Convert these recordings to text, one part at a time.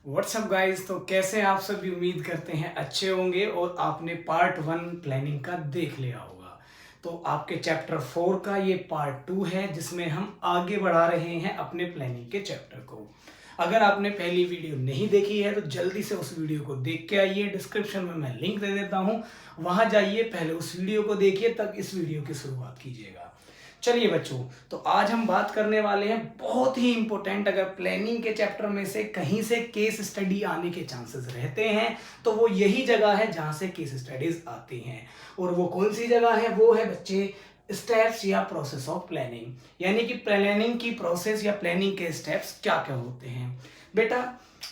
WhatsApp guys, तो कैसे आप सभी उम्मीद करते हैं अच्छे होंगे और आपने पार्ट 1 प्लानिंग का देख लिया होगा। तो आपके चैप्टर 4 का ये पार्ट 2 है जिसमें हम आगे बढ़ा रहे हैं अपने प्लानिंग के चैप्टर को। अगर आपने पहली वीडियो नहीं देखी है तो जल्दी से उस वीडियो को देख के आइए। डिस्क्रिप्शन में मैं लिंक दे देता हूँ, वहां जाइए, पहले उस वीडियो को देखिए तब इस वीडियो की शुरुआत कीजिएगा। चलिए बच्चों, तो आज हम बात करने वाले हैं बहुत ही इंपॉर्टेंट। अगर प्लानिंग के चैप्टर में से कहीं से केस स्टडी आने के चांसेस रहते हैं तो वो यही जगह है जहां से केस स्टडीज आती हैं। और वो कौन सी जगह है? वो है बच्चे स्टेप्स या प्रोसेस ऑफ प्लानिंग, यानी कि प्लानिंग की प्रोसेस या प्लानिंग के स्टेप्स क्या क्या होते हैं। बेटा,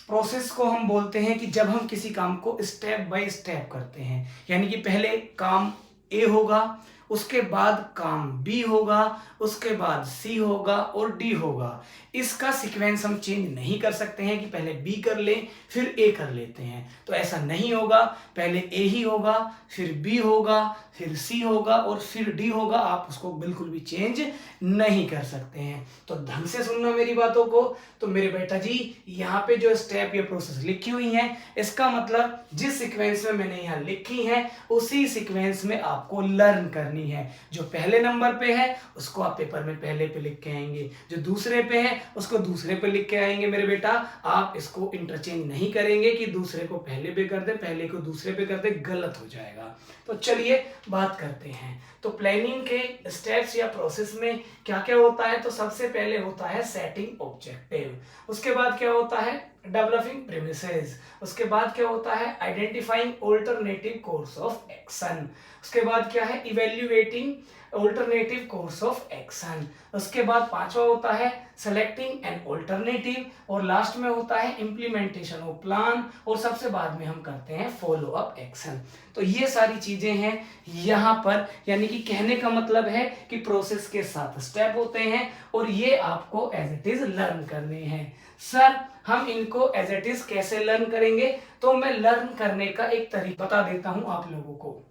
प्रोसेस को हम बोलते हैं कि जब हम किसी काम को स्टेप बाय स्टेप करते हैं, यानी कि पहले काम ए होगा, उसके बाद काम बी होगा, उसके बाद सी होगा और डी होगा। इसका सीक्वेंस हम चेंज नहीं कर सकते हैं कि पहले बी कर लें फिर ए कर लेते हैं, तो ऐसा नहीं होगा। पहले ए ही होगा, फिर बी होगा, फिर सी होगा और फिर डी होगा। आप उसको बिल्कुल भी चेंज नहीं कर सकते हैं। तो ढंग से सुनना मेरी बातों को। तो मेरे बेटा जी, यहाँ पे जो स्टेप या प्रोसेस लिखी हुई है, इसका मतलब जिस सीक्वेंस में मैंने यहाँ लिखी है उसी सीक्वेंस में आपको लर्न करनी है। जो पहले नंबर पे है उसको आप पेपर में पहले पे लिख के आएंगे, जो दूसरे पे है उसको दूसरे पे लिख के आएंगे। मेरे बेटा, आप इसको इंटरचेंज नहीं करेंगे कि दूसरे को पहले पे कर दे, पहले को दूसरे पे कर दे, गलत हो जाएगा। तो चलिए बात करते हैं। तो प्लानिंग के स्टेप्स या प्रोसेस में क्या क्या होता है? तो सबसे पहले होता है सेटिंग ऑब्जेक्टिव, उसके बाद क्या होता है डेवलपिंग प्रीमिसेस, उसके बाद क्या होता है identifying alternative course of action, उसके बाद क्या है evaluating alternative course of action, उसके बाद पांचवा होता है सेलेक्टिंग एन ऑल्टरनेटिव और लास्ट में होता है इम्प्लीमेंटेशन ऑफ प्लान और सबसे बाद में हम करते हैं फॉलो अप एक्शन। तो ये सारी चीजें हैं यहाँ पर, यानी कि कहने का मतलब है कि प्रोसेस के 7 स्टेप होते हैं और ये आपको एज इट इज लर्न करने हैं। सर, हम इनको एज इट इज कैसे लर्न करेंगे? तो मैं लर्न करने का एक तरीका बता देता हूं आप लोगों को।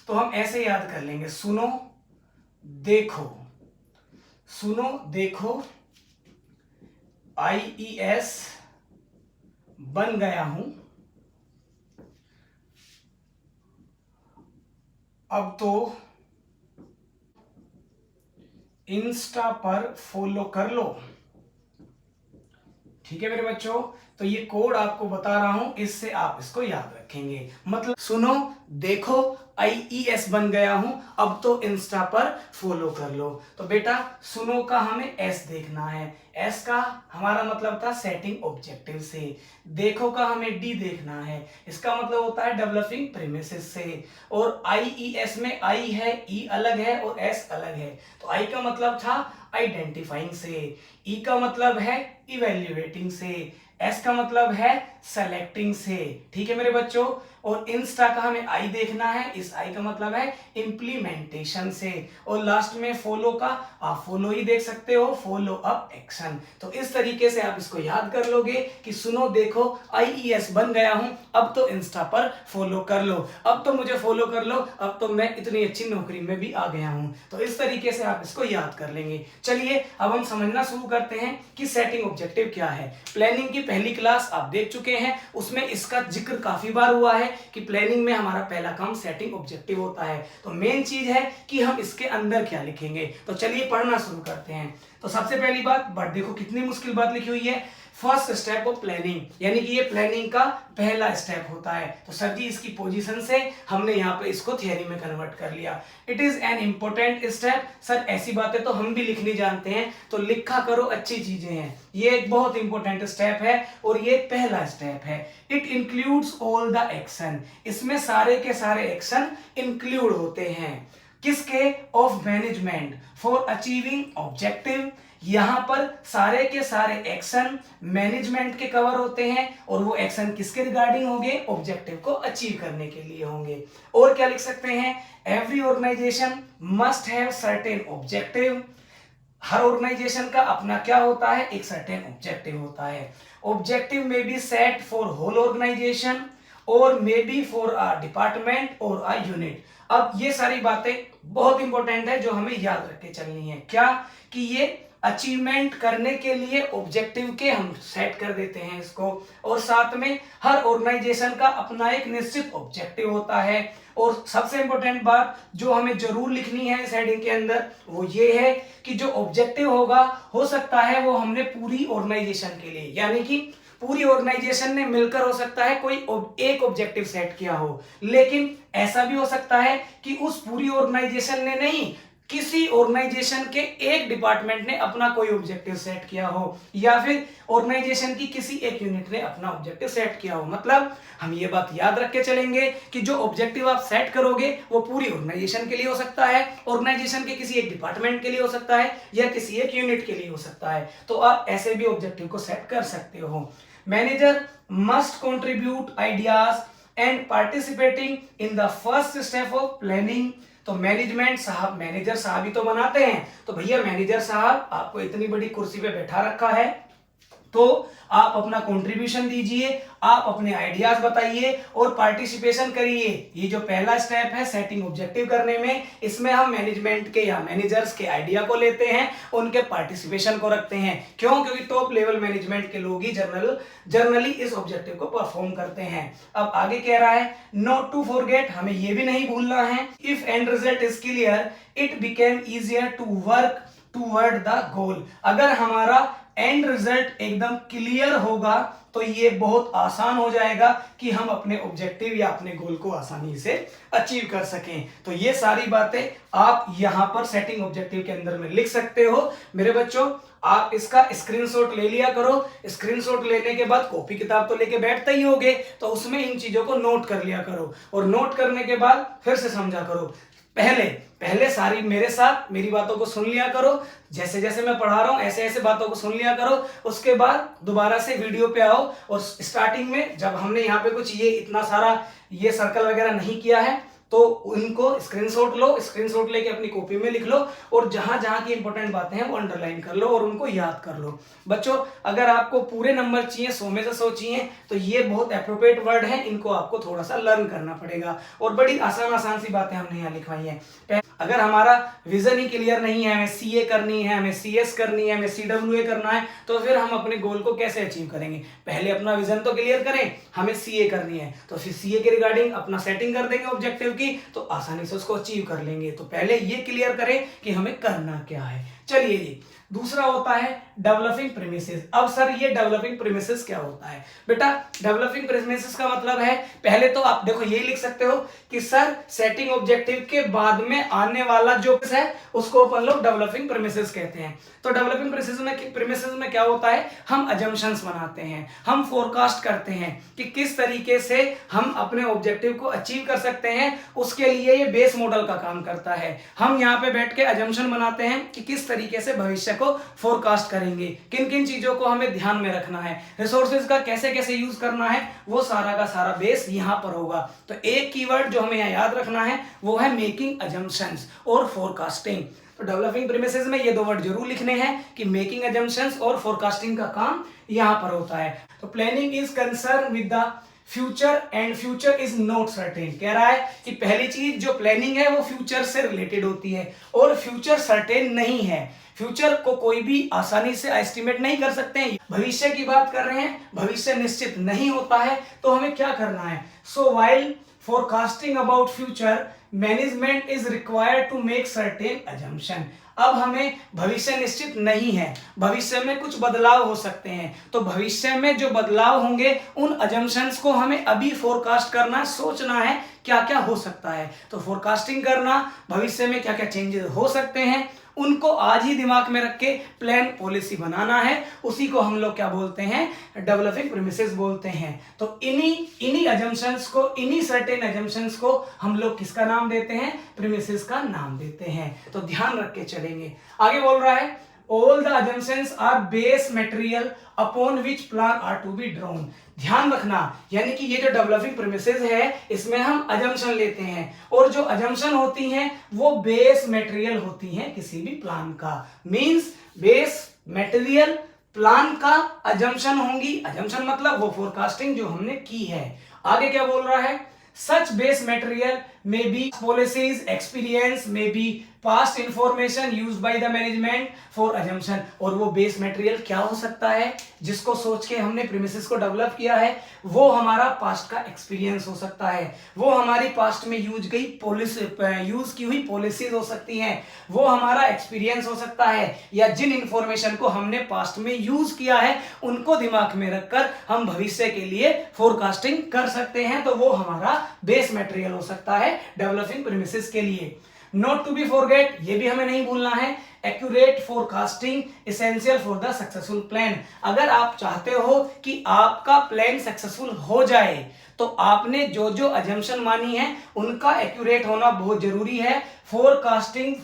तो हम ऐसे याद कर लेंगे, सुनो देखो, सुनो देखो, IES बन गया हूं, अब तो इंस्टा पर फॉलो कर लो। ठीक है मेरे बच्चों, तो ये कोड आपको बता रहा हूं, इससे आप इसको याद रखेंगे। मतलब सुनो देखो, IES बन गया हूं, अब तो इंस्टा पर फॉलो कर लो। तो बेटा, सुनो का हमें S देखना है, S का हमारा मतलब था सेटिंग ऑब्जेक्टिव से, देखो का हमें D देखना है, इसका मतलब होता है डेवलपिंग प्रीमिसेस से, और IES में I है, E अलग है और S अलग है। तो I का मतलब था आइडेंटिफाइंग से, E का मतलब है इवेल्युएटिंग से, S का मतलब है सेलेक्टिंग से। ठीक है मेरे बच्चों, और इंस्टा का हमें आई देखना है, इस आई का मतलब है इंप्लीमेंटेशन से, और लास्ट में फॉलो का आप फॉलो ही देख सकते हो, फॉलो अप एक्शन। तो इस तरीके से आप इसको याद कर लोगे कि सुनो देखो IES बन गया हूं, अब तो इंस्टा पर फॉलो कर लो, अब तो मुझे फॉलो कर लो, अब तो मैं इतनी अच्छी नौकरी में भी आ गया हूं। तो इस तरीके से आप इसको याद कर लेंगे। चलिए अब हम समझना शुरू करते हैं कि सेटिंग ऑब्जेक्टिव क्या है। प्लानिंग की पहली क्लास आप देख चुके हैं, उसमें इसका जिक्र काफी बार हुआ है कि प्लानिंग में हमारा पहला काम सेटिंग ऑब्जेक्टिव होता है। तो मेन चीज है कि हम इसके अंदर क्या लिखेंगे। तो चलिए पढ़ना शुरू करते हैं। तो सबसे पहली बात, बट देखो कितनी मुश्किल बात लिखी हुई है, फर्स्ट स्टेप ऑफ प्लानिंग, यानी कि ये प्लानिंग का पहला स्टेप होता है। तो सर जी, इसकी पोजीशन से हमने यहाँ पे इसको थियरी में कन्वर्ट कर लिया। It is an important step. Sir ऐसी बातें तो हम भी लिखनी जानते हैं, तो लिखा करो, अच्छी चीजें हैं। ये एक बहुत इंपॉर्टेंट स्टेप है और ये पहला स्टेप है। It includes all the action, इसमें सारे के सारे एक्शन इंक्लूड होते हैं। किसके? Of management for achieving objective. यहां पर सारे के सारे एक्शन मैनेजमेंट के कवर होते हैं और वो एक्शन किसके रिगार्डिंग होंगे? ऑब्जेक्टिव को अचीव करने के लिए होंगे। और क्या लिख सकते हैं? Every organisation must have certain objective. हर ऑर्गेनाइजेशन का अपना क्या होता है? एक सर्टेन ऑब्जेक्टिव होता है। ऑब्जेक्टिव में be set for whole organization और may be for a department और अ यूनिट। अब ये सारी बातें बहुत इंपॉर्टेंट है जो हमें याद रख के चलनी है। क्या? कि ये अचीवमेंट करने के लिए ऑब्जेक्टिव के हम सेट कर देते हैं इसको, और साथ में हर ऑर्गेनाइजेशन का अपना एक निश्चित ऑब्जेक्टिव होता है। और सबसे इंपॉर्टेंट बात जो हमें जरूर लिखनी है इस हेडिंग के अंदर वो ये है कि जो ऑब्जेक्टिव होगा हो सकता है वो हमने पूरी ऑर्गेनाइजेशन के लिए, यानी कि पूरी ऑर्गेनाइजेशन ने मिलकर हो सकता है कोई एक ऑब्जेक्टिव सेट किया हो, लेकिन ऐसा भी हो सकता है कि उस पूरी ऑर्गेनाइजेशन ने नहीं, किसी ऑर्गेनाइजेशन के एक डिपार्टमेंट ने अपना कोई ऑब्जेक्टिव सेट किया हो, या फिर ऑर्गेनाइजेशन की किसी एक यूनिट ने अपना ऑब्जेक्टिव सेट किया हो। मतलब हम ये बात याद रख के चलेंगे कि जो ऑब्जेक्टिव आप सेट करोगे वो पूरी ऑर्गेनाइजेशन के लिए हो सकता है, ऑर्गेनाइजेशन के किसी एक डिपार्टमेंट के लिए हो सकता है, या किसी एक यूनिट के लिए हो सकता है। तो आप ऐसे भी ऑब्जेक्टिव को सेट कर सकते हो। Manager must contribute ideas and participating in the first step of planning. तो मैनेजमेंट साहब, मैनेजर साहब ही तो बनाते हैं, तो भैया मैनेजर साहब आपको इतनी बड़ी कुर्सी पे बैठा रखा है तो आप अपना कंट्रीब्यूशन दीजिए, आप अपने आइडियाज बताइए और पार्टिसिपेशन करिए। ये जो पहला स्टेप है सेटिंग ऑब्जेक्टिव करने में, इसमें हम मैनेजमेंट के या मैनेजर्स के आइडिया को लेते हैं, उनके पार्टिसिपेशन को रखते हैं। क्यों? क्योंकि टॉप लेवल मैनेजमेंट के लोग ही जनरली इस ऑब्जेक्टिव को परफॉर्म करते हैं। अब आगे कह रहा है नॉट टू फॉरगेट, हमें ये भी नहीं भूलना है, if end result is clear it became easier to work toward the goal. अगर हमारा एंड रिजल्ट एकदम क्लियर होगा तो ये बहुत आसान हो जाएगा कि हम अपने ऑब्जेक्टिव या अपने गोल को आसानी से अचीव कर सकें। तो ये सारी बातें आप यहां पर सेटिंग ऑब्जेक्टिव के अंदर में लिख सकते हो। मेरे बच्चों आप इसका स्क्रीनशॉट ले लिया करो। स्क्रीनशॉट लेने के बाद कॉपी किताब तो लेके बैठते ही होगे, तो उसमें इन चीजों को नोट कर लिया करो, और नोट करने के बाद फिर से समझा करो। पहले सारी मेरे साथ मेरी बातों को सुन लिया करो, जैसे जैसे मैं पढ़ा रहा हूं ऐसे ऐसे बातों को सुन लिया करो। उसके बाद दोबारा से वीडियो पे आओ, और स्टार्टिंग में जब हमने यहाँ पे कुछ ये इतना सारा ये सर्कल वगैरह नहीं किया है तो उनको स्क्रीनशॉट लो, स्क्रीनशॉट लेके अपनी कॉपी में लिख लो, और जहां जहां की इंपॉर्टेंट बातें हैं वो अंडरलाइन कर लो और उनको याद कर लो। बच्चों अगर आपको पूरे नंबर चाहिए, 100 में से 100 चाहिए, तो ये बहुत एप्रोप्रिएट वर्ड है, इनको आपको थोड़ा सा लर्न करना पड़ेगा। और बड़ी आसान आसान सी बातें हमने यहाँ लिखवाई हैं। अगर हमारा विजन ही क्लियर नहीं है, हमें सीए करनी है, हमें सीएस करनी है, हमें सीडब्ल्यूए करना है, तो फिर हम अपने गोल को कैसे अचीव करेंगे? पहले अपना विजन तो क्लियर करें, हमें सीए करनी है तो फिर सीए के रिगार्डिंग अपना सेटिंग कर देंगे ऑब्जेक्टिव की, तो आसानी से उसको अचीव कर लेंगे। तो पहले ये क्लियर करें कि हमें करना क्या है। चलिए जी, दूसरा होता है डेवलपिंग प्रीमिसेस। अब सर ये डेवलपिंग प्रीमिसेस क्या होता है? बेटा डेवलपिंग प्रीमिसेस का मतलब है, पहले तो आप देखो यही लिख सकते हो कि सर सेटिंग ऑब्जेक्टिव के बाद में आने वाला जो है उसको अपन लोग डेवलपिंग प्रीमिसेस कहते हैं। तो डेवलपिंग प्रीमिसेस में क्या होता है, हम अजम्पशंस बनाते हैं, हम फोरकास्ट करते हैं कि किस तरीके से हम अपने ऑब्जेक्टिव को अचीव कर सकते हैं। उसके लिए ये बेस मॉडल का काम करता है। हम यहाँ पे बैठ के अजम्पशन बनाते हैं कि किस तरीके से भविष्य को फोरकास्ट करेंगे, किन किन चीजों को हमें ध्यान में रखना है, रिसोर्सेज का कैसे कैसे यूज करना है, वो सारा का सारा बेस यहाँ पर होगा। तो एक कीवर्ड जो हमें यहाँ याद रखना है वो है मेकिंग अजम्पशंस और फोरकास्टिंग। तो डेवलपिंग प्रीमिसेस में ये दो वर्ड जरूर लिखने हैं कि मेकिंग अजम्पशंस और फोरकास्टिंग का काम यहाँ पर होता है। तो planning is concern with the future and future is not certain. कह रहा है कि पहली चीज जो प्लानिंग है वो फ्यूचर से रिलेटेड होती है, और फ्यूचर सर्टेन नहीं है। फ्यूचर को कोई भी आसानी से एस्टिमेट नहीं कर सकते हैं। भविष्य की बात कर रहे हैं, भविष्य निश्चित नहीं होता है, तो हमें क्या करना है? So while forecasting about future management is required to make certain assumption. अब हमें भविष्य निश्चित नहीं है, भविष्य में कुछ बदलाव हो सकते हैं, तो भविष्य में जो बदलाव होंगे उन अजम्पशंस को हमें अभी फोरकास्ट करना, सोचना है क्या क्या हो सकता है। तो फोरकास्टिंग करना, भविष्य में क्या क्या चेंजेस हो सकते हैं उनको आज ही दिमाग में रख के प्लान पॉलिसी बनाना है। उसी को हम लोग क्या बोलते हैं? डेवलपिंग प्रीमिसेस बोलते हैं। तो इन्हीं अजम्पशंस को, इन्हीं सर्टेन अजम्पशंस को हम लोग किसका नाम देते हैं? प्रीमिसेस का नाम देते हैं। तो ध्यान रख के चलेंगे। आगे बोल रहा है all the assumptions are base material upon which plan are to be drawn। ध्यान रखना, यानी कि ये जो डेवलपिंग प्रीमिसेस है इसमें हम अजम्पशन लेते हैं, और जो अजम्पशन होती हैं वो बेस मटेरियल होती हैं किसी भी प्लान का। मींस बेस मटेरियल प्लान का अजम्पशन होंगी। अजम्पशन मतलब वो फोरकास्टिंग जो हमने की है। आगे क्या बोल रहा है? Such base material may be policies, experience, may be past information use by the management for assumption, और वो बेस मटेरियल क्या हो सकता है जिसको सोच के हमने प्रीमिसेस को डेवलप किया है, वो हमारा पास्ट का एक्सपीरियंस हो सकता है, वो हमारी पास्ट में यूज की हुई पॉलिसीज हो सकती हैं, वो हमारा एक्सपीरियंस हो सकता है, या जिन इंफॉर्मेशन को हमने पास्ट में यूज किया है उनको दिमाग में रखकर हम भविष्य के लिए फोरकास्टिंग कर सकते हैं, तो वो हमारा बेस मटेरियल हो सकता है डेवलपिंग प्रीमिसेस के लिए। नॉट टू बी फॉरगेट, ये भी हमें नहीं भूलना है, accurate forecasting essential for the successful plan. अगर आप चाहते हो कि आपका प्लान सक्सेसफुल हो जाए तो आपने जो जो अजम्पशन मानी है उनका एक्यूरेट होना बहुत जरूरी है, फोरकास्टिंग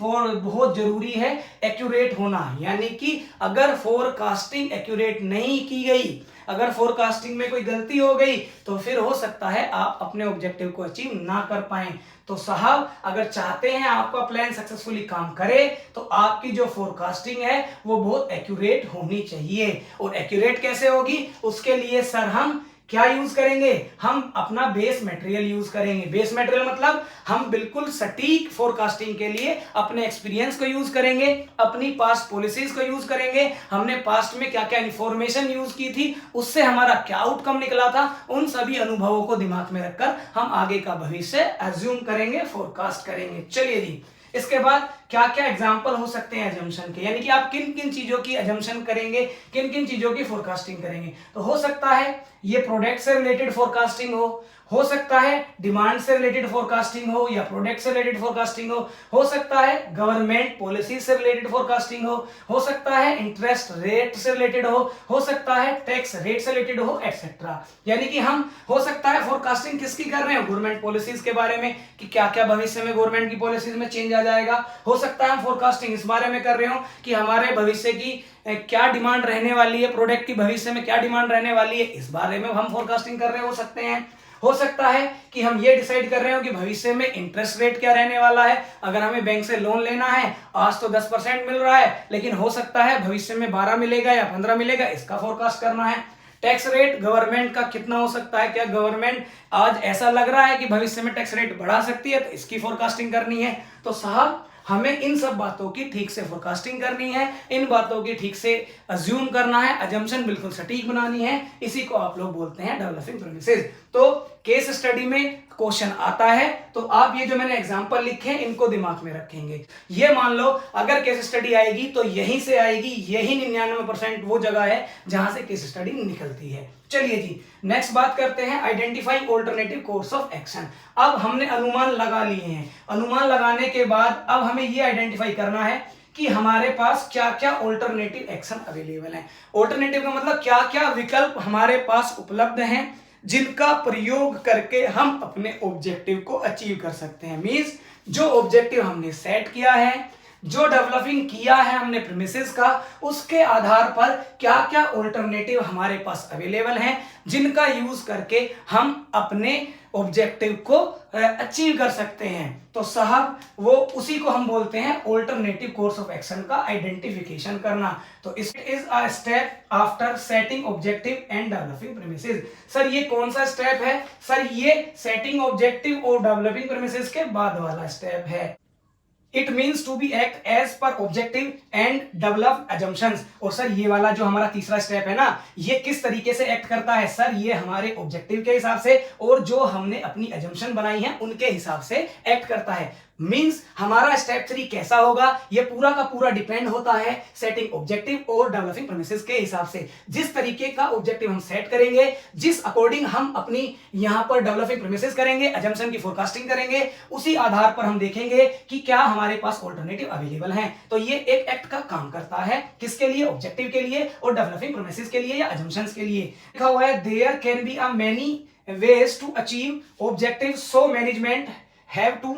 बहुत जरूरी है एक्यूरेट होना। यानी कि अगर फोरकास्टिंग एक्यूरेट नहीं की गई, अगर फोरकास्टिंग में कोई गलती हो गई तो फिर हो सकता है आप अपने ऑब्जेक्टिव को अचीव ना कर पाए। तो साहब अगर चाहते हैं आपका प्लान सक्सेसफुली काम करे तो आपकी जो फोरकास्टिंग है वो बहुत एक्यूरेट होनी चाहिए। और एक्यूरेट कैसे होगी, उसके लिए सर हम क्या यूज करेंगे, हम अपना बेस मटेरियल यूज करेंगे। बेस मटेरियल मतलब हम बिल्कुल सटीक फोरकास्टिंग के लिए अपने एक्सपीरियंस को यूज करेंगे, अपनी पास्ट पॉलिसीज को यूज करेंगे, हमने पास्ट में क्या क्या इंफॉर्मेशन यूज की थी, उससे हमारा क्या आउटकम निकला था, उन सभी अनुभवों को दिमाग में रखकर हम आगे का भविष्य अज्यूम करेंगे, फोरकास्ट करेंगे। चलिए जी, इसके बाद क्या क्या एग्जाम्पल हो सकते हैं अजम्पशन के, यानी कि आप किन किन चीजों की अजम्पशन करेंगे, किन किन चीजों की फोरकास्टिंग करेंगे। तो हो सकता है ये प्रोडक्ट से रिलेटेड फोरकास्टिंग हो सकता है डिमांड से रिलेटेड फोरकास्टिंग हो, या प्रोडक्ट से रिलेटेड फोरकास्टिंग हो सकता है गवर्नमेंट पॉलिसी से रिलेटेड फोरकास्टिंग हो सकता है इंटरेस्ट रेट से रिलेटेड हो सकता है टैक्स रेट से रिलेटेड हो, एटसेट्रा। यानी कि हम हो सकता है फोरकास्टिंग किसकी कर रहे हैं, गवर्नमेंट पॉलिसीज के बारे में कि क्या क्या भविष्य में गवर्नमेंट की पॉलिसीज में चेंज आ जाएगा। हो सकता है हम फोरकास्टिंग इस बारे में कर रहे हो कि हमारे भविष्य की क्या डिमांड रहने वाली है, प्रोडक्ट की भविष्य में क्या डिमांड रहने वाली है, इस बारे में हम फोरकास्टिंग कर रहे हो सकते हैं। हो सकता है कि हम ये डिसाइड कर रहे हो कि भविष्य में इंटरेस्ट रेट क्या रहने वाला है, अगर हमें बैंक से लोन लेना है आज तो 10% मिल रहा है लेकिन हो सकता है भविष्य में 12 मिलेगा या 15 मिलेगा, इसका फोरकास्ट करना है। टैक्स रेट गवर्नमेंट का कितना हो सकता है, क्या गवर्नमेंट आज ऐसा लग रहा है कि भविष्य में टैक्स रेट बढ़ा सकती है, तो इसकी फोरकास्टिंग करनी है। तो साहब हमें इन सब बातों की ठीक से फोरकास्टिंग करनी है, इन बातों की ठीक से अज्यूम करना है, अजम्पशन बिल्कुल सटीक बनानी है, इसी को आप लोग बोलते हैं डेवलपिंग प्रीमिसेस। तो केस स्टडी में क्वेश्चन आता है तो आप ये जो मैंने एग्जांपल लिखे हैं इनको दिमाग में रखेंगे। ये मान लो अगर केस स्टडी आएगी तो यहीं से आएगी, यही 99% वो जगह है जहां से केस स्टडी निकलती है। चलिए जी नेक्स्ट बात करते हैं identify alternative course of action. अब हमने अनुमान लगा लिए हैं, अनुमान लगाने के बाद अब हमें ये आइडेंटिफाई करना है कि हमारे पास क्या क्या ऑल्टरनेटिव एक्शन अवेलेबल है। ऑल्टरनेटिव का मतलब क्या क्या विकल्प हमारे पास उपलब्ध हैं जिनका प्रयोग करके हम अपने ऑब्जेक्टिव को अचीव कर सकते हैं। मींस जो ऑब्जेक्टिव हमने सेट किया है, जो डेवलपिंग किया है हमने प्रीमिसेस का, उसके आधार पर क्या क्या ऑल्टरनेटिव हमारे पास अवेलेबल हैं जिनका यूज करके हम अपने ऑब्जेक्टिव को अचीव कर सकते हैं। तो साहब वो उसी को हम बोलते हैं ऑल्टरनेटिव कोर्स ऑफ एक्शन का आइडेंटिफिकेशन करना। तो it is a step after setting objective and developing premises. Sir ये कौन सा स्टेप है? सर ये सेटिंग ऑब्जेक्टिव और डेवलपिंग प्रीमिसेस के बाद वाला स्टेप है। It means to be act as per objective and develop assumptions. और सर ये वाला जो हमारा तीसरा स्टेप है ना, ये किस तरीके से एक्ट करता है? सर ये हमारे ऑब्जेक्टिव के हिसाब से और जो हमने अपनी अजम्पशन बनाई है उनके हिसाब से एक्ट करता है। मींस हमारा स्टेप 3 कैसा होगा, ये पूरा का पूरा डिपेंड होता है सेटिंग ऑब्जेक्टिव और डेवलपिंग प्रीमिसेस के हिसाब से। जिस तरीके का ऑब्जेक्टिव हम सेट करेंगे, जिस अकॉर्डिंग हम अपनी यहां पर डेवलपिंग प्रीमिसेस करेंगे, अजम्पशन की फोरकास्टिंग करेंगे, उसी आधार पर हम देखेंगे कि क्या हमारे पास ऑल्टरनेटिव अवेलेबल हैं। तो ये एक एक्ट का काम करता है, किसके लिए? ऑब्जेक्टिव के लिए और डेवलपिंग प्रीमिसेस के लिए या अजम्पशंस के लिए। लिखा हुआ है there can be a many ways to achieve objective, so management have to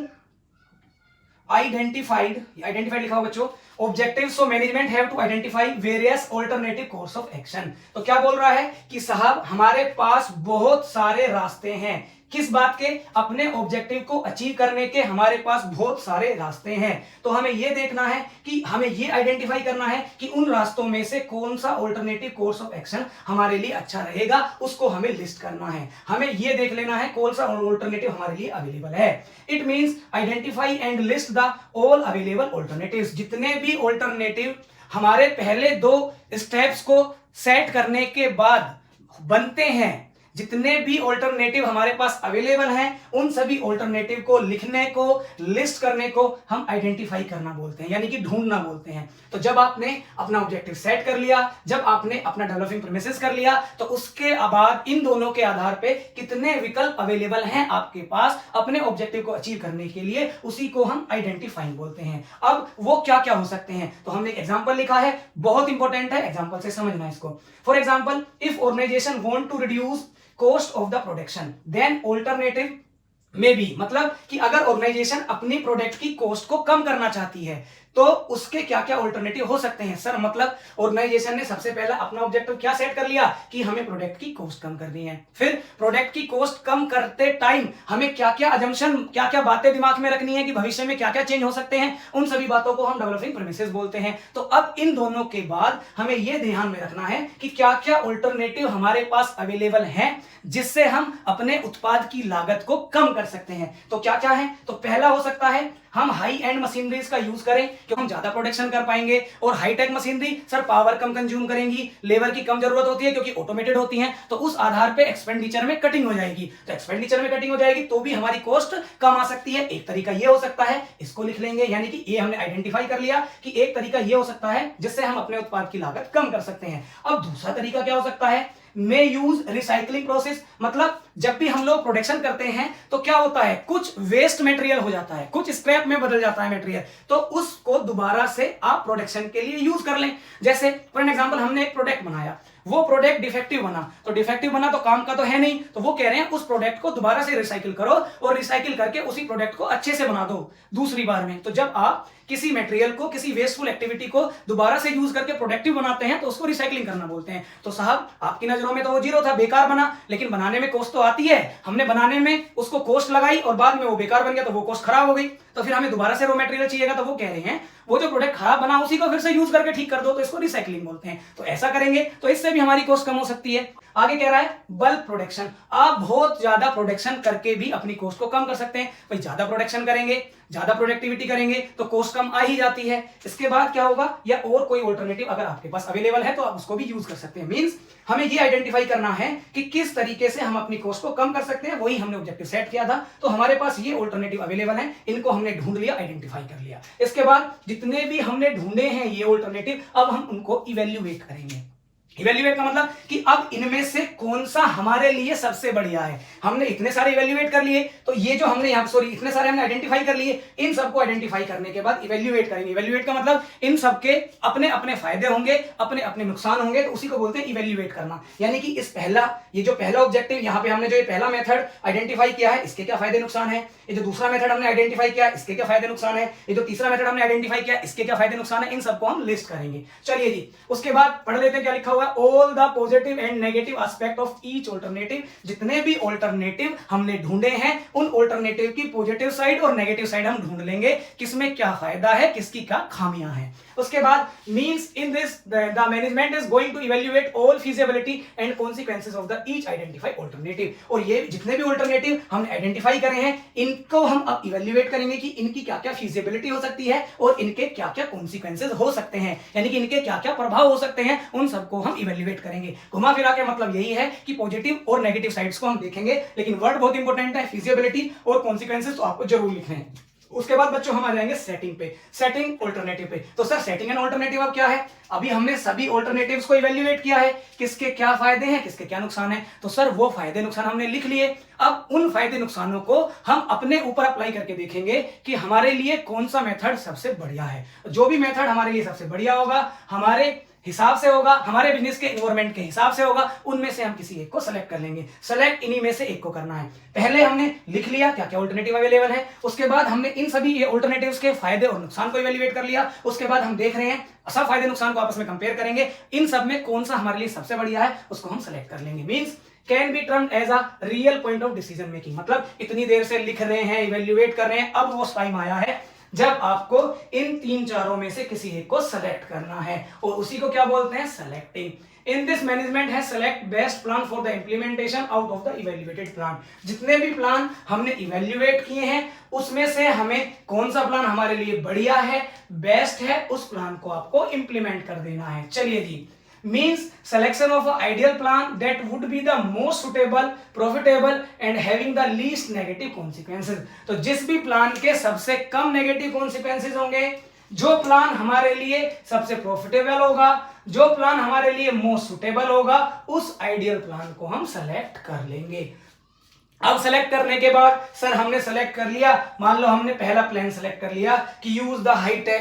identified लिखा हुआ बच्चों, objective so management have to identify various alternative course of action. तो क्या बोल रहा है कि साहब हमारे पास बहुत सारे रास्ते हैं, किस बात के? अपने ऑब्जेक्टिव को अचीव करने के हमारे पास बहुत सारे रास्ते हैं। तो हमें यह देखना है कि हमें यह आइडेंटिफाई करना है कि उन रास्तों में से कौन सा ऑल्टरनेटिव कोर्स ऑफ एक्शन हमारे लिए अच्छा रहेगा, उसको हमें लिस्ट करना है। हमें यह देख लेना है कौन सा ऑल्टरनेटिव हमारे लिए अवेलेबल है। It means identify and list the all available alternatives. जितने भी ऑल्टरनेटिव हमारे पहले 2 स्टेप्स को सेट करने के बाद बनते हैं, जितने भी ऑल्टरनेटिव हमारे पास अवेलेबल हैं, उन सभी ऑल्टरनेटिव को लिखने को, लिस्ट करने को हम आइडेंटिफाई करना बोलते हैं, यानी कि ढूंढना बोलते हैं। तो जब आपने अपना ऑब्जेक्टिव सेट कर लिया, जब आपने अपना डेवलपिंग प्रीमिसेस कर लिया, तो उसके बाद इन दोनों के आधार पे कितने विकल्प अवेलेबल हैं आपके पास अपने ऑब्जेक्टिव को अचीव करने के लिए, उसी को हम आइडेंटिफाइंग बोलते हैं। अब वो क्या क्या हो सकते हैं, तो हमने एक एग्जांपल लिखा है, बहुत इंपॉर्टेंट है, एग्जांपल से समझना है इसको। For example, if organisation want to reduce cost of the production then alternative में भी, मतलब कि अगर ऑर्गेनाइजेशन अपनी प्रोडक्ट की कॉस्ट को कम करना चाहती है तो उसके क्या क्या ऑल्टरनेटिव हो सकते हैं। सर मतलब ऑर्गेनाइजेशन ने सबसे पहला अपना ऑब्जेक्टिव क्या सेट कर लिया कि हमें प्रोडक्ट की कॉस्ट कम करनी है। फिर प्रोडक्ट की कॉस्ट कम करते टाइम हमें क्या क्या अजम्पशन, क्या क्या बातें दिमाग में रखनी है कि भविष्य में क्या क्या चेंज हो सकते हैं, उन सभी बातों को हम डेवलपिंग प्रीमिसेस बोलते हैं। तो अब इन दोनों के बाद हमें यह ध्यान में रखना है कि क्या क्या ऑल्टरनेटिव हमारे पास अवेलेबल है जिससे हम अपने उत्पाद की लागत को कम कर सकते हैं। तो क्या क्या है, तो पहला हो सकता है हम हाई एंड मशीनरीज का यूज करें क्योंकि हम ज्यादा प्रोडक्शन कर पाएंगे। और हाईटेक मशीनरी सर पावर कम कंज्यूम करेंगी, लेबर की कम जरूरत होती है क्योंकि ऑटोमेटेड होती हैं, तो उस आधार पे एक्सपेंडिचर में कटिंग हो जाएगी। तो एक्सपेंडिचर में कटिंग हो जाएगी तो भी हमारी कॉस्ट कम आ सकती है। एक तरीका ये हो सकता है, इसको लिख लेंगे, यानी कि ये हमने आइडेंटिफाई कर लिया कि एक तरीका ये हो सकता है जिससे हम अपने उत्पाद की लागत कम कर सकते हैं। अब दूसरा तरीका क्या हो सकता है, मे यूज रिसाइकलिंग प्रोसेस। मतलब जब भी हम लोग प्रोडक्शन करते हैं तो क्या होता है, कुछ वेस्ट मटेरियल हो जाता है, कुछ स्क्रैप में बदल जाता है मटेरियल, तो उसको दोबारा से आप प्रोडक्शन के लिए यूज कर लें। जैसे फॉर एग्जांपल हमने एक प्रोडक्ट बनाया, वो प्रोडक्ट डिफेक्टिव बना, तो डिफेक्टिव बना तो काम का तो है नहीं, तो वो कह रहे हैं उस प्रोडक्ट को दोबारा से रिसाइकिल करो और रिसाइकिल करके उसी प्रोडक्ट को अच्छे से बना दो दूसरी बार में। तो जब आप किसी मटेरियल को, किसी वेस्टफुल एक्टिविटी को दोबारा से यूज करके प्रोडक्टिव बनाते हैं तो उसको रिसाइकलिंग करना बोलते हैं। तो साहब आपकी नजरों में तो वो जीरो था, बेकार बना, लेकिन बनाने में कॉस्ट तो आती है, हमने बनाने में उसको कॉस्ट लगाई और बाद में वो बेकार बन गया तो वो कॉस्ट खराब हो गई, तो फिर हमें दोबारा से रॉ मटेरियल चाहिएगा। तो वो कह रहे हैं वो जो प्रोडक्ट खराब बना उसी को फिर से यूज करके ठीक कर दो, तो इसको रिसाइकलिंग बोलते हैं। तो ऐसा करेंगे तो इससे भी हमारी कॉस्ट कम हो सकती है। आगे कह रहा है बल्क प्रोडक्शन, आप बहुत ज्यादा प्रोडक्शन करके भी अपनी कॉस्ट को कम कर सकते हैं। भाई ज्यादा प्रोडक्शन करेंगे, ज्यादा प्रोडक्टिविटी करेंगे तो कॉस्ट कम आ ही जाती है। इसके बाद क्या होगा, या और कोई ऑल्टरनेटिव अगर आपके पास अवेलेबल है तो आप उसको भी यूज कर सकते हैं। मींस हमें ये आइडेंटिफाई करना है कि किस तरीके से हम अपनी कॉस्ट को कम कर सकते हैं, वही हमने ऑब्जेक्टिव सेट किया था। तो हमारे पास ये ऑल्टरनेटिव अवेलेबल है, इनको हमने ढूंढ लिया, आइडेंटिफाई कर लिया। इसके बाद जितने भी हमने ढूंढे हैं ये ऑल्टरनेटिव, अब हम उनको इवेल्युएट करेंगे। इवेल्युएट का मतलब कि अब इनमें से कौन सा हमारे लिए सबसे बढ़िया है। हमने इतने सारे इवेल्युएट कर लिए, तो ये जो हमने यहाँ इतने सारे हमने आइडेंटिफाई कर लिए, इन सबको आइडेंटिफाई करने के बाद इवेल्युएट करेंगे। इवेल्युएट का मतलब इन सबके अपने अपने फायदे होंगे, अपने अपने नुकसान होंगे, तो उसी को बोलते हैं इवेल्युएट करना। यानी कि इस ये जो पहला ऑब्जेक्टिव यहाँ पे हमने जो ये पहला मेथड आइडेंटिफाई किया है, इसके क्या फायदे नुकसान है, ये जो दूसरा मेथड हमने आइडेंटिफाई किया इसके क्या फायदे नुकसान है, ये जो तीसरा मेथड हमने आइडेंटिफाई किया इसके क्या फायदे नुकसान है, इन सबको हम लिस्ट करेंगे। चलिए जी, उसके बाद पढ़ लेते हैं क्या लिखा हुआ है। All the positive and negative aspect of each alternative, जितने भी ऑल्टरनेटिव हमने ढूंढे हैं उन ऑल्टरनेटिव की पॉजिटिव साइड और नेगेटिव साइड हम ढूंढ लेंगे, किसमें क्या फायदा है, किसकी क्या खामियां हैं। उसके बाद means in this the management is going to evaluate all feasibility and consequences of the each identify alternative. और ये जितने भी ऑल्टरनेटिव हमने आइडेंटिफाई करे हैं इनको हम अब इवैल्यूएट करेंगे कि इनकी क्या क्या फीजिबिलिटी हो सकती है और इनके क्या क्या कॉन्सिक्वेंसेस हो सकते हैं, यानी कि इनके क्या क्या प्रभाव हो सकते हैं, उन सबको हम इवैल्यूएट करेंगे। घुमा फिरा के मतलब यही है कि पॉजिटिव और नेगेटिव साइड्स को हम देखेंगे, लेकिन वर्ड बहुत इंपॉर्टेंट है, फीजिबिलिटी और कॉन्सिक्वेंसेस, तो आपको जरूर लिखने हैं। उसके बाद बच्चों हम आ जाएंगे सेटिंग पे, सेटिंग ऑल्टरनेटिव पे। तो सर सेटिंग एंड ऑल्टरनेटिव अब क्या है, अभी हमने सभी ऑल्टरनेटिव्स को इवैल्यूएट किया है, किसके क्या फायदे हैं, किसके क्या नुकसान है, तो सर वो फायदे नुकसान हमने लिख लिए। अब उन फायदे नुकसानों को हम अपने ऊपर अप्लाई करके देखेंगे कि हमारे लिए कौन सा मेथड सबसे बढ़िया है। जो भी मेथड हमारे लिए सबसे बढ़िया होगा, हमारे हिसाब से होगा, हमारे बिजनेस के एनवायरनमेंट के हिसाब से होगा, उनमें से हम किसी एक को सेलेक्ट कर लेंगे। सेलेक्ट इन्हीं में से एक को करना है। पहले हमने लिख लिया क्या क्या ऑल्टरनेटिव अवेलेबल है, उसके बाद हमने इन सभी ये ऑल्टरनेटिव्स के फायदे और नुकसान को इवैल्यूएट कर लिया। उसके बाद हम देख रहे हैं सब फायदे नुकसान को आपस में कंपेयर करेंगे, इन सब में कौन सा हमारे लिए सबसे बढ़िया है उसको हम सेलेक्ट कर लेंगे। Means can be termed as a real point of decision making. मतलब इतनी देर से लिख रहे हैं, इवेल्युएट कर रहे हैं, अब वो टाइम आया है जब आपको इन 3-4 में से किसी एक को सेलेक्ट करना है, और उसी को क्या बोलते हैं, selecting. In this management has select best plan for the implementation out of the evaluated plan। जितने भी प्लान हमने इवेल्युएट किए हैं उसमें से हमें कौन सा प्लान हमारे लिए बढ़िया है, बेस्ट है, उस प्लान को आपको इंप्लीमेंट कर देना है। चलिए जी, means selection of an ideal plan that would be the most suitable, profitable and having the least negative consequences। तो जिस भी प्लान के सबसे कम नेगेटिव कॉन्सिक्वेंसेज होंगे, जो प्लान हमारे लिए सबसे प्रॉफिटेबल होगा, जो प्लान हमारे लिए मोस्ट सुटेबल होगा, उस आइडियल प्लान को हम सेलेक्ट कर लेंगे। अब सेलेक्ट करने के बाद सर हमने सेलेक्ट कर लिया, मान लो हमने पहला प्लान सेलेक्ट कर लिया कि use the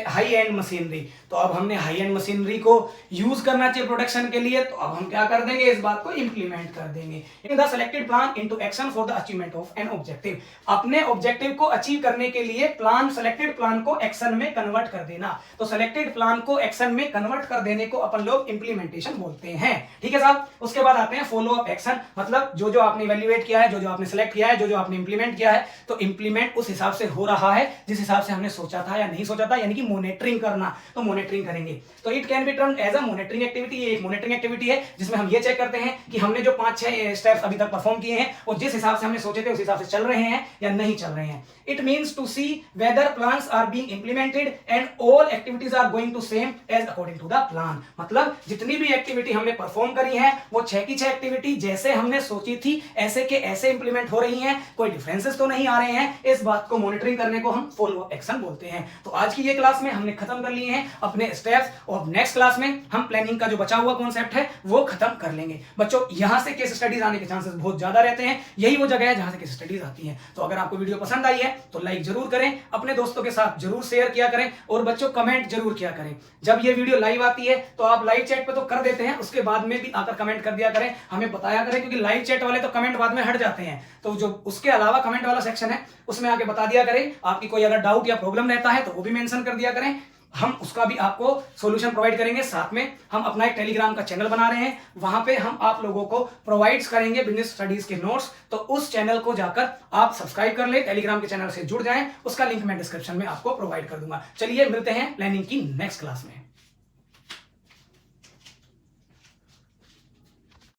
high and machinery, तो अब हमने हाई एंड मशीनरी को यूज करना चाहिए प्रोडक्शन के लिए, तो अब हम क्या कर देंगे, इस बात को इंप्लीमेंट कर देंगे। In the selected plan into action for the achievement of an objective. अपने ऑब्जेक्टिव को अचीव करने के लिए प्लान, सेलेक्टेड प्लान को एक्शन में कन्वर्ट कर देना। तो सेलेक्टेड प्लान को एक्शन में कन्वर्ट कर देने को अपन लोग इंप्लीमेंटेशन बोलते हैं। ठीक है साहब। उसके बाद आते हैं फॉलो अप एक्शन, मतलब जो जो आपने इवैल्यूएट किया है, जो जो आपने सेलेक्ट किया है, जो जो आपने इंप्लीमेंट किया है, तो इंप्लीमेंट उस हिसाब से हो रहा है जिस हिसाब से हमने सोचा था या नहीं सोचा था, यानी कि मॉनिटरिंग करना, तो मॉनिटरिंग करेंगे। तो it can be termed as a monitoring activity. ये एक मॉनिटरिंग एक्टिविटी है जिसमें हम ये चेक करते हैं कि हमने जो 5-6 स्टेप्स अभी तक परफॉर्म किए हैं वो जिस हिसाब से हमने सोचे थे उस हिसाब से चल रहे हैं या नहीं चल रहे हैं। It means to see whether plans are being implemented and all activities are going to same as according to the plan. मतलब जितनी भी एक्टिविटी हमने परफॉर्म करी है वो 6 की 6 एक्टिविटी जैसे हमने सोची थी ऐसे के ऐसे इंप्लीमेंट हो रही हैं, कोई डिफरेंसेस तो नहीं आ रहे हैं। इस बात को मॉनिटरिंग करने को हम फॉलो अप एक्शन बोलते हैं। तो आज की ये क्लास में हमने खत्म कर लिए हैं अपने स्टेप्स, और नेक्स्ट क्लास में हम प्लानिंग का जो बचा हुआ कॉन्सेप्ट है वो खत्म कर लेंगे। बच्चों यहां से केस स्टडीज आने के चांसेस बहुत ज्यादा रहते हैं, यही वो जगह है जहां से केस स्टडीज आती हैं। तो अगर आपको वीडियो पसंद आई है तो लाइक जरूर करें, अपने दोस्तों के साथ जरूर शेयर किया करें, और बच्चों कमेंट जरूर किया करें। जब ये वीडियो लाइव आती है तो आप लाइव चैट पे तो कर देते हैं, उसके बाद में भी आकर कमेंट कर दिया करें, हमें बताया करें, क्योंकि लाइव चैट वाले तो कमेंट बाद में हट जाते हैं। तो जो उसके अलावा कमेंट वाला सेक्शन है उसमें आके बता दिया करें, आपकी कोई अगर डाउट या प्रॉब्लम रहता है तो वो भी मेंशन कर दिया करें, हम उसका भी आपको सॉल्यूशन प्रोवाइड करेंगे। साथ में हम अपना एक टेलीग्राम का चैनल बना रहे हैं, वहां पे हम आप लोगों को प्रोवाइड करेंगे बिजनेस स्टडीज के नोट्स, तो उस चैनल को जाकर आप सब्सक्राइब कर ले, टेलीग्राम के चैनल से जुड़ जाएं, उसका लिंक मैं डिस्क्रिप्शन में आपको प्रोवाइड कर दूंगा। चलिए मिलते हैं प्लानिंग की नेक्स्ट क्लास में।